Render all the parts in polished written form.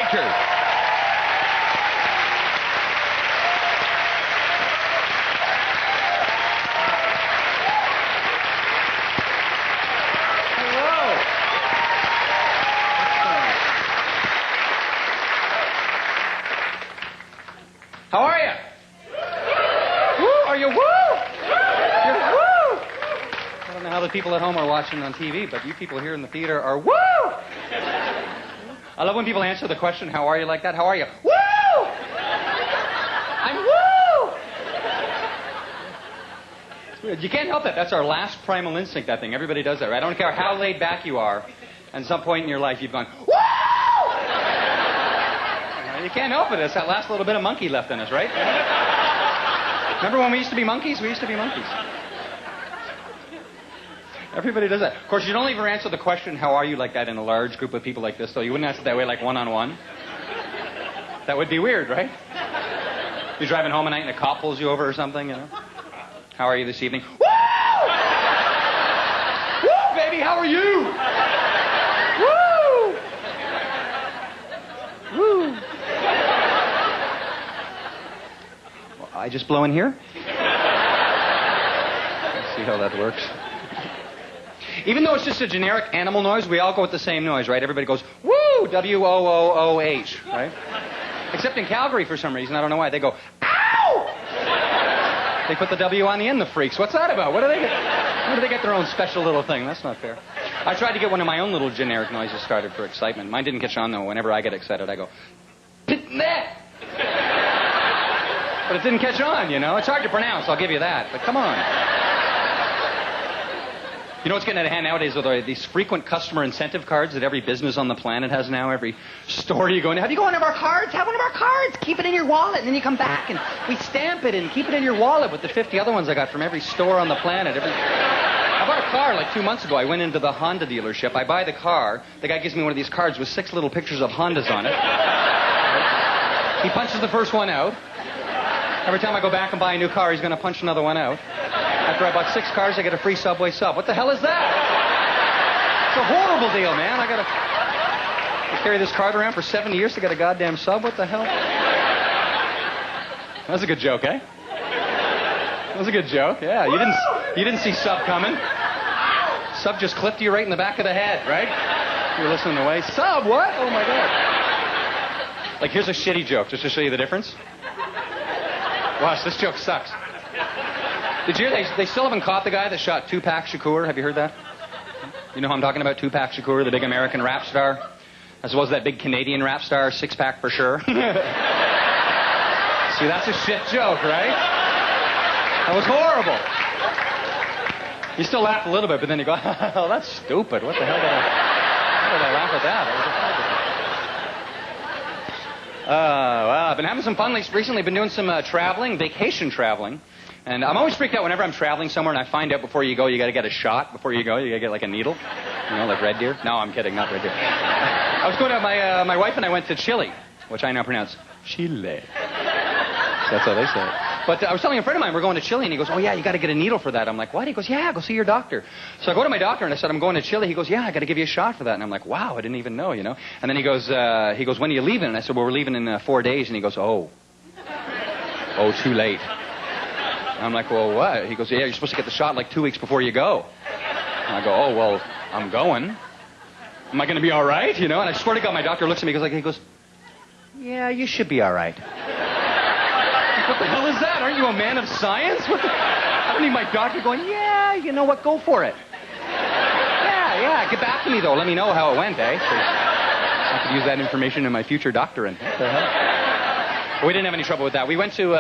Rykert. How are you? Woo! Are you woo? You're woo! I don't know how the people at home are watching on TV, but you people here in the theater are woo! I love when people answer the question, how are you, like that? How are you? Woo! I'm woo! It's weird. You can't help it. That's our last primal instinct, that thing. Everybody does that, right? I don't care how laid back you are. At some point in your life, you've gone, woo! You can't help it. It's that last little bit of monkey left in us, right? Remember when we used to be monkeys? We used to be monkeys. Everybody does that. Of course, you don't ever answer the question, how are you, like that in a large group of people like this, though. You wouldn't answer it that way, like one-on-one. That would be weird, right? You're driving home at night and a cop pulls you over or something, you know? How are you this evening? Woo! Woo, baby, how are you? Woo! Woo! I just blow in here? Let's see how that works. Even though it's just a generic animal noise, we all go with the same noise, right? Everybody goes, woo! W-O-O-O-H, right? Except in Calgary, for some reason, I don't know why, they go, ow! They put the W on the end, the freaks. What's that about? What do they get? Where do they get their own special little thing? That's not fair. I tried to get one of my own little generic noises started for excitement. Mine didn't catch on, though. Whenever I get excited, I go, pit-net! But it didn't catch on, you know. It's hard to pronounce, I'll give you that. But come on. You know what's getting out of hand nowadays are these frequent customer incentive cards that every business on the planet has now. Every store you go into. Have you got one of our cards? Have one of our cards. Keep it in your wallet. And then you come back and we stamp it and keep it in your wallet with the 50 other ones I got from every store on the planet. I bought a car like 2 months ago. I went into the Honda dealership. I buy the car. The guy gives me one of these cards with 6 little pictures of Hondas on it. He punches the first one out. Every time I go back and buy a new car, he's going to punch another one out. After I bought 6 cars, I get a free Subway sub. What the hell is that? It's a horrible deal, man. I got to carry this card around for 70 years to get a goddamn sub. What the hell? That was a good joke, eh? That was a good joke. Yeah, you didn't see sub coming. Sub just clipped you right in the back of the head, right? You were listening away. Sub, what? Oh my God. Like, here's a shitty joke, just to show you the difference. Watch, this joke sucks. Did you hear they still haven't caught the guy that shot Tupac Shakur? Have you heard that? You know who I'm talking about? Tupac Shakur, the big American rap star. As well as that big Canadian rap star, six-pack for sure. See, that's a shit joke, right? That was horrible. You still laugh a little bit, but then you go, oh, that's stupid. What the hell did I laugh at that? Well, I've been having some fun recently. Been doing some traveling, vacation traveling. And I'm always freaked out whenever I'm traveling somewhere and I find out before you go, you got to get a shot. Before you go, you got to get like a needle. You know, like Red Deer. No, I'm kidding, not Red Deer. I was going out, my wife and I went to Chile, which I now pronounce Chile. That's how they say it. But I was telling a friend of mine, we're going to Chile, and he goes, oh, yeah, you got to get a needle for that. I'm like, what? He goes, yeah, go see your doctor. So I go to my doctor, and I said, I'm going to Chile. He goes, yeah, I got to give you a shot for that. And I'm like, wow, I didn't even know, you know. And then he goes, when are you leaving? And I said, well, we're leaving in 4 days. And he goes, oh, too late. And I'm like, well, what? He goes, yeah, you're supposed to get the shot like 2 weeks before you go. And I go, oh, well, I'm going. Am I going to be all right? You know? And I swear to God, my doctor looks at me, he goes, yeah, you should be all right. What the hell is that? Aren't you a man of science? I don't need my doctor going, yeah, you know what, go for it. Yeah, get back to me, though. Let me know how it went, eh? I could use that information in my future doctoring. What the hell? But we didn't have any trouble with that. We went to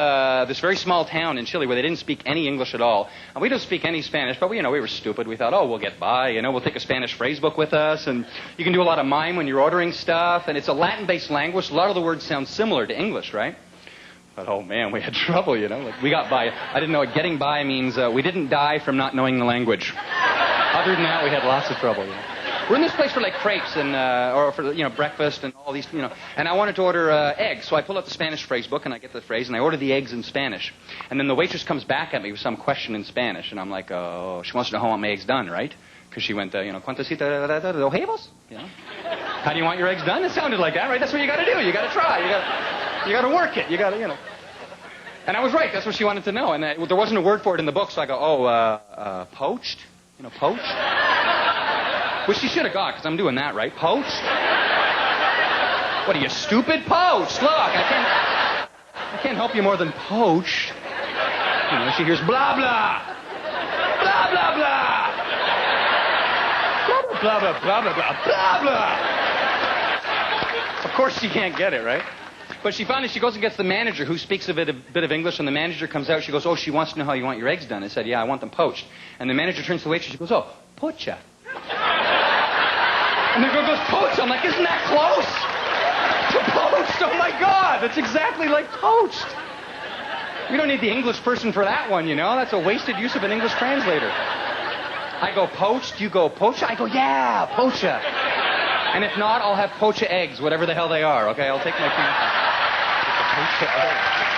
this very small town in Chile where they didn't speak any English at all. And we don't speak any Spanish, but we were stupid. We thought, we'll get by. We'll take a Spanish phrase book with us. And you can do a lot of mime when you're ordering stuff. And it's a Latin-based language. A lot of the words sound similar to English, right? But, oh, man, we had trouble, Like, we got by. I didn't know what getting by means. We didn't die from not knowing the language. Other than that, we had lots of trouble, We're in this place for, like, crepes and, or for, breakfast and all these, And I wanted to order eggs, so I pull up the Spanish phrase book and I get the phrase and I order the eggs in Spanish. And then the waitress comes back at me with some question in Spanish. And I'm like, oh, she wants to know how I want my eggs done, right? Because she went, ¿cuántas de huevos? How do you want your eggs done? It sounded like that, right? That's what you got to do. You got to try. You got to work it. You got to, And I was right. That's what she wanted to know. And there wasn't a word for it in the book, so I go, poached? Poached? Which she should have got, because I'm doing that, right? Poached? What are you, stupid? Poached. Look, I can't help you more than poached. She hears blah, blah. Blah, blah, blah. Blah, blah, blah, blah, blah, blah, blah. Of course she can't get it, right? But she finally, she goes and gets the manager who speaks a bit of English, and the manager comes out. She goes, oh, she wants to know how you want your eggs done. I said, yeah, I want them poached. And the manager turns to the waitress. She goes, oh, pocha. And the girl goes, poached. I'm like, isn't that close? To poached. Oh, my God. That's exactly like poached. We don't need the English person for that one, That's a wasted use of an English translator. I go, poached. You go, pocha. I go, yeah, pocha. And if not, I'll have pocha eggs, whatever the hell they are, okay? I'll take my chance. Pocha eggs.